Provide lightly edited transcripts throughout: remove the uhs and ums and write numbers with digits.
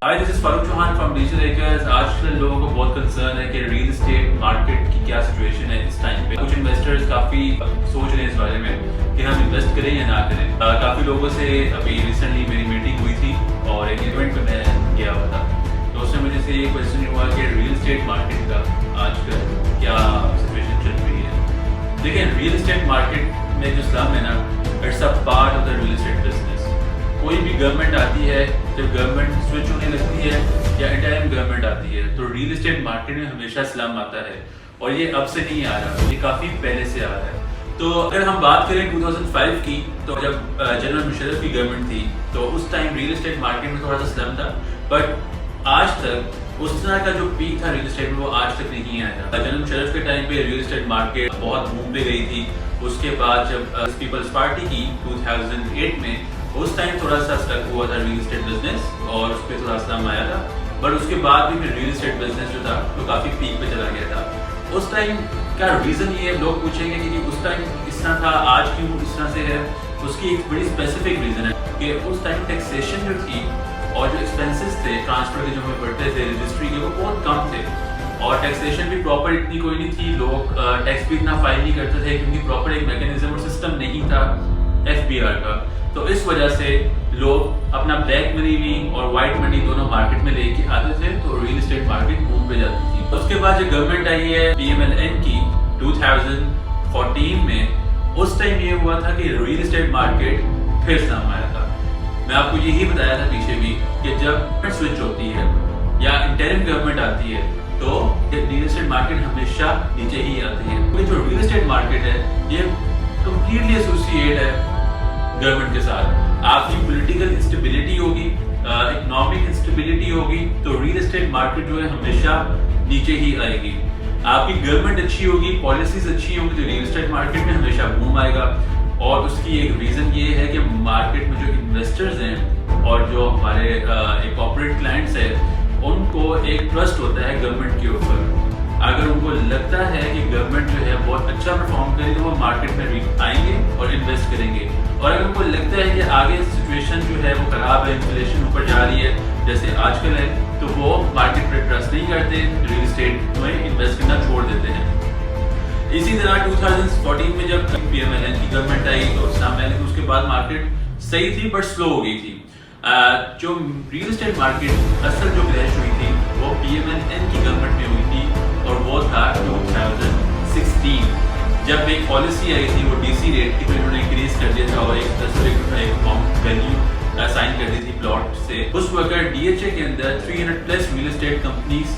Hi, this is Farooq Chauhan from digital acres. आजकल लोगों को बहुत कंसर्न है कि रियल एस्टेट मार्केट की क्या सिचुएशन है इस टाइम पे। कुछ इन्वेस्टर्स काफी सोच रहे हैं इस बारे में कि हम इन्वेस्ट करें या ना करें। काफी लोगों से अभी रिसेंटली मेरी मीटिंग हुई थी और एक इवेंट पे मैं गया हुआ था, तो उसमें मुझे से ये क्वेश्चन हुआ कि रियल एस्टेट मार्केट का आजकल क्या सिचुएशन चल रही है। देखिए, रियल एस्टेट मार्केट में जो स्लम है ना, it's a part of the real estate business. कोई भी गवर्नमेंट आती है, जब गवर्नमेंट स्विच होने लगती है या इंटरिम गवर्नमेंट आती है, तो रियल एस्टेट मार्केट में हमेशा स्लम आता है। और ये अब से नहीं आ रहा, ये काफ़ी पहले से आ रहा है। तो अगर हम बात करें 2005 की, तो जब जनरल मुशर्रफ की गवर्नमेंट थी, तो उस टाइम रियल एस्टेट मार्केट में थोड़ा सा स्लम था। बट आज तक उस तरह का जो पीक था रियल एस्टेट में, वो आज तक नहीं आया। जनरल मुशर्रफ के टाइम पे रियल एस्टेट मार्केट बहुत बूम पे गई थी। उसके बाद जब पीपल्स पार्टी की 2008 में, उस टाइम थोड़ा सा स्टक हुआ था रियल एस्टेट बिजनेस और उस पर थोड़ा स्लम आया था। बट उसके बाद भी फिर रियल एस्टेट बिजनेस जो था वो काफ़ी पीक पे चला गया था। उस टाइम का रीज़न ये लोग पूछेंगे कि उस टाइम इस तरह था, आज क्यों इस तरह से है। उसकी एक बड़ी स्पेसिफिक रीज़न है कि उस टाइम टैक्सेशन जो थी और जो एक्सपेंसेस थे ट्रांसफर के जो हमें पड़ते थे रजिस्ट्री के, वो बहुत कम थे। और टैक्सेशन भी प्रॉपर इतनी कोई नहीं थी। लोग टैक्स भी इतना फाइल नहीं करते थे क्योंकि प्रॉपर एक मैकेनिज्म और सिस्टम नहीं था FBR का। तो इस वजह से लोग अपना ब्लैक मनी भी और वाइट मनी दोनों मार्केट में लेके आते थे, तो रियल एस्टेट मार्केट बूम पे जाती थी। उसके बाद जो गवर्नमेंट आई है PMLN की 2014 में, उस टाइम ये हुआ था कि रियल एस्टेट मार्केट फिर स्लम आया था। मैं आपको यही बताया था पीछे भी कि जब स्विच होती है या इंटरिम गवर्नमेंट आती है, तो रियल एस्टेट मार्केट हमेशा नीचे ही आती है। क्योंकि जो रियल एस्टेट मार्केट है ये कम्प्लीटली एसोसिएट है गवर्नमेंट के साथ। आपकी पॉलिटिकल इंस्टेबिलिटी होगी, इकोनॉमिक इंस्टेबिलिटी होगी, तो रियल एस्टेट मार्केट जो है हमेशा नीचे ही आएगी। आपकी गवर्नमेंट अच्छी होगी, पॉलिसीज अच्छी होंगी, तो रियल एस्टेट मार्केट में हमेशा बूम आएगा। और उसकी एक रीज़न ये है कि मार्केट में जो इन्वेस्टर्स हैं और जो हमारे एक कॉर्पोरेट क्लाइंट्स हैं, उनको एक ट्रस्ट होता है गवर्नमेंट के ऊपर। अगर उनको लगता है कि गवर्नमेंट जो है बहुत अच्छा परफॉर्म करे, तो वो मार्केट में आएंगे और इन्वेस्ट करेंगे। और अगर उनको लगता है कि आगे सिचुएशन जो है वो खराब है, इन्फ्लेशन ऊपर जा रही है जैसे आजकल है, तो वो मार्केट पर ट्रस्ट नहीं करते, रियल एस्टेट में इन्वेस्ट करना छोड़ देते हैं। इसी तरह 2014 में जब PMLN की गवर्नमेंट आई, तो उसके बाद मार्केट सही थी बट स्लो हो गई थी। जो रियल एस्टेट मार्केट असल जो क्रैश हुई थी वो PMLN की गवर्नमेंट में हुई थी, और वो था 2016 जब एक पॉलिसी आई थी, वो DC रेट की, तो इन्होंने इंक्रीज कर दिया था और एक 10 रुपये एक अमाउंट वैल्यू असाइन कर दी थी प्लॉट से। उस वक्त DHA के अंदर 300+ रियल एस्टेट कंपनीज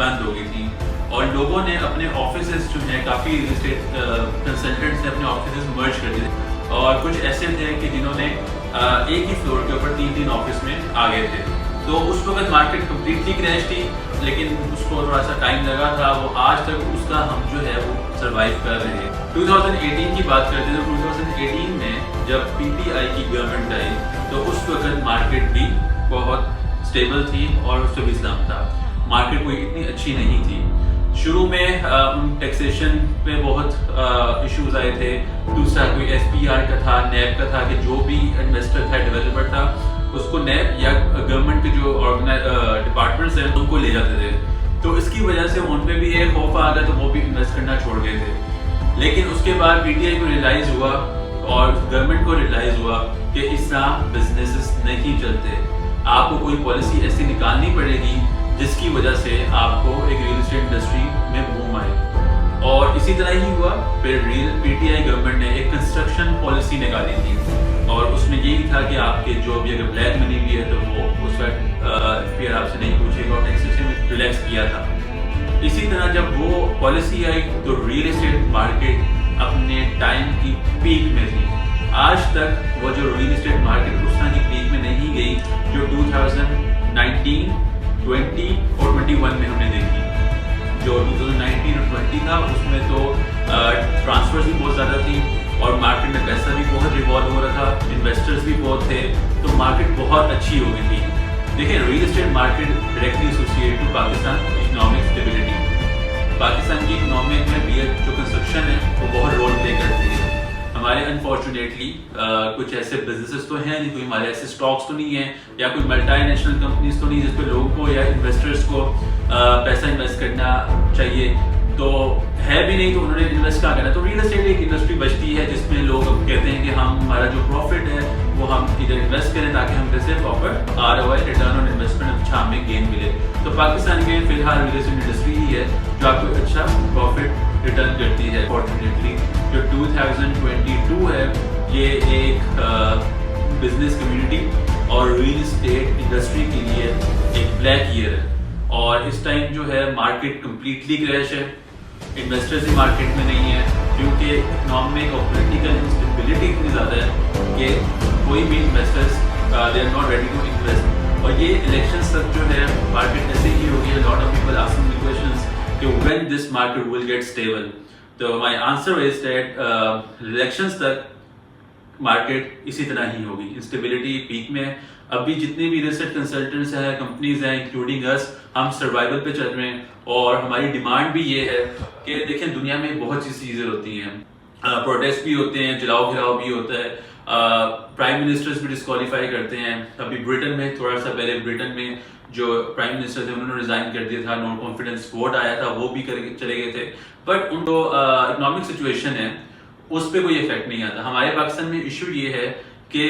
बंद हो गई थी और लोगों ने अपने ऑफिसेज जो है, काफ़ी रियल एस्टेट कंसल्टेंट्स ने अपने ऑफिसेज मर्ज कर दिए। और कुछ ऐसे थे कि जिन्होंने एक ही फ्लोर के ऊपर 3 ऑफिस में आ गए थे। तो उस वक्त मार्केट कम्प्लीटली क्रैश थी, लेकिन उसको थोड़ा सा टाइम लगा था। वो आज तक उसका हम जो है वो सर्वाइव कर रहे हैं। 2018 की बात करते हैं, तो 2018 में जब PTI की गवर्नमेंट आई, तो उस वक्त मार्केट भी बहुत स्टेबल थी और उससे भी स्लम था। मार्केट कोई इतनी अच्छी नहीं थी। शुरू में टैक्सेशन पे बहुत इश्यूज आए थे। दूसरा कोई SPR का था, NAB का था, कि जो भी इन्वेस्टर था, डेवलपर था, उसको NAB या गवर्नमेंट के जो डिपार्टमेंट्स हैं उनको ले जाते थे। तो इसकी वजह से उन पे भी एक खौफ आ गया, तो वो भी इन्वेस्ट करना छोड़ गए थे। लेकिन उसके बाद PTI को रियलाइज़ हुआ और गवर्नमेंट को रियलाइज़ हुआ कि इस तरह बिजनेसेस नहीं चलते। आपको कोई पॉलिसी ऐसी निकालनी पड़ेगी जिसकी वजह से आपको एक रियल एस्टेट इंडस्ट्री में बूम आए। और इसी तरह ही हुआ। फिर PTI गवर्नमेंट ने एक कंस्ट्रक्शन पॉलिसी निकाली थी और उसमें यही था कि आपके जो भी अगर ब्लैक मनी भी है तो वो उसका FBR आपसे नहीं पूछेगा और टैक्सेशन में रिलैक्स किया था। इसी तरह जब वो पॉलिसी आई, तो रियल एस्टेट मार्केट अपने टाइम की पीक में थी। आज तक वो जो रियल एस्टेट मार्केट उस तरह की पीक में नहीं गई जो 2019, 20 और 21 में हमने देखी। जो 2019 और 20 था, उसमें तो ट्रांसफर्स भी बहुत ज़्यादा थी और मार्केट में पैसा भी बहुत रिवॉल्व हो रहा था, इन्वेस्टर्स भी बहुत थे, तो मार्केट बहुत अच्छी हो गई थी। देखिए, real estate market directly associated to Pakistan economic stability. Pakistan की इकोनॉमिक में भी जो कंस्ट्रक्शन है वो बहुत रोल प्ले करती है। ہمارے انفارچونیٹلی کچھ ایسے بزنسز تو ہیں نہیں, کوئی ہمارے ایسے اسٹاکس تو نہیں ہیں, یا کوئی ملٹی نیشنل کمپنیز تو نہیں جس پہ لوگوں کو یا انویسٹرس کو پیسہ انویسٹ کرنا چاہیے, تو ہے بھی نہیں, تو انہوں نے انویسٹ کہاں کرنا. تو ریئل اسٹیٹ ایک انڈسٹری بچتی ہے جس میں لوگ اب کہتے ہیں کہ ہمارا جو پروفٹ ہے وہ ہم ادھر انویسٹ کریں تاکہ ہم سے proper ROI return on investment اچھا ہمیں گین ملے. تو پاکستان میں فی الحال ریئل اسٹیٹ انڈسٹری ہی ہے جو آپ کو اچھا پروفٹ ریٹرن کرتی ہے. فارچونیٹلی جو 2022 ہے یہ ایک بزنس کمیونٹی اور ریئل اسٹیٹ انڈسٹری کے لیے ایک بلیک ایئر ہے, اور اس ٹائم جو ہے مارکیٹ کمپلیٹلی کریش ہے, انویسٹرز ہی مارکیٹ میں نہیں ہے کیونکہ اکنامک اور پولیٹیکل انسٹیبلٹی اتنی زیادہ ہے کہ کوئی بھی investors they are not ready to invest. اور یہ الیکشنز تک جو ہے مارکیٹ ایسے ہی ہوگی. Lot of people asking me questions کہ when this market will get stable. تو my answer is that elections تک مارکیٹ اسی طرح ہی ہوگی, انسٹیبلٹی پیک میں. ابھی جتنے بھی ریسرچ کنسلٹنٹس ہیں, کمپنیز ہیں, انکلوڈنگ اس, ہم سروائیول پہ چل رہے ہیں, اور ہماری ڈیمانڈ بھی یہ ہے کہ دیکھیں دنیا میں بہت سی چیزیں ہوتی ہیں, پروٹیسٹ بھی ہوتے ہیں, جلاؤ گھراؤ بھی ہوتا ہے, پرائم منسٹرز بھی ڈسکوالیفائی کرتے ہیں. ابھی برٹن میں تھوڑا سا پہلے برٹن میں جو پرائم منسٹر تھے انہوں نے ریزائن کر دیا تھا, نو کانفیڈنس ووٹ آیا تھا, وہ بھی کر کے چلے گئے تھے. بٹ ان کو اکنامک سچویشن ہے اس پہ کوئی افیکٹ نہیں آتا. ہمارے پاکستان میں ایشو یہ ہے کہ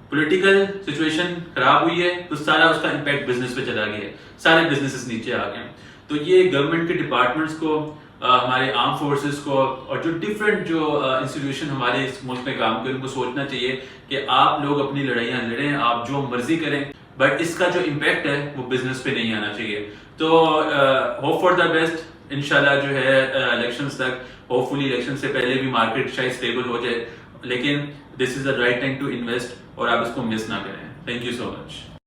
پولیٹیکل سچویشن خراب ہوئی ہے تو سارا اس کا امپیکٹ بزنس پہ چلا گیا ہے, سارے بزنسز نیچے آ گئے. تو یہ گورنمنٹ کے ڈپارٹمنٹس کو, ہمارے آرم فورسز کو, اور جو ڈفرینٹ جو انسٹیٹیوشن ہمارے اس ملک میں کام کریں ان کو سوچنا چاہیے کہ آپ لوگ اپنی لڑائیاں لڑیں, آپ جو مرضی کریں, بٹ اس کا جو امپیکٹ ہے وہ بزنس پہ نہیں آنا چاہیے. تو ہوپ فار دا بیسٹ. انشاءاللہ جو ہے الیکشنز تک, ہوپ فلی الیکشن سے پہلے بھی مارکیٹ شاید اسٹیبل ہو جائے, لیکن this is the right time to invest, اور آپ اس کو مس نہ کریں. Thank you so much.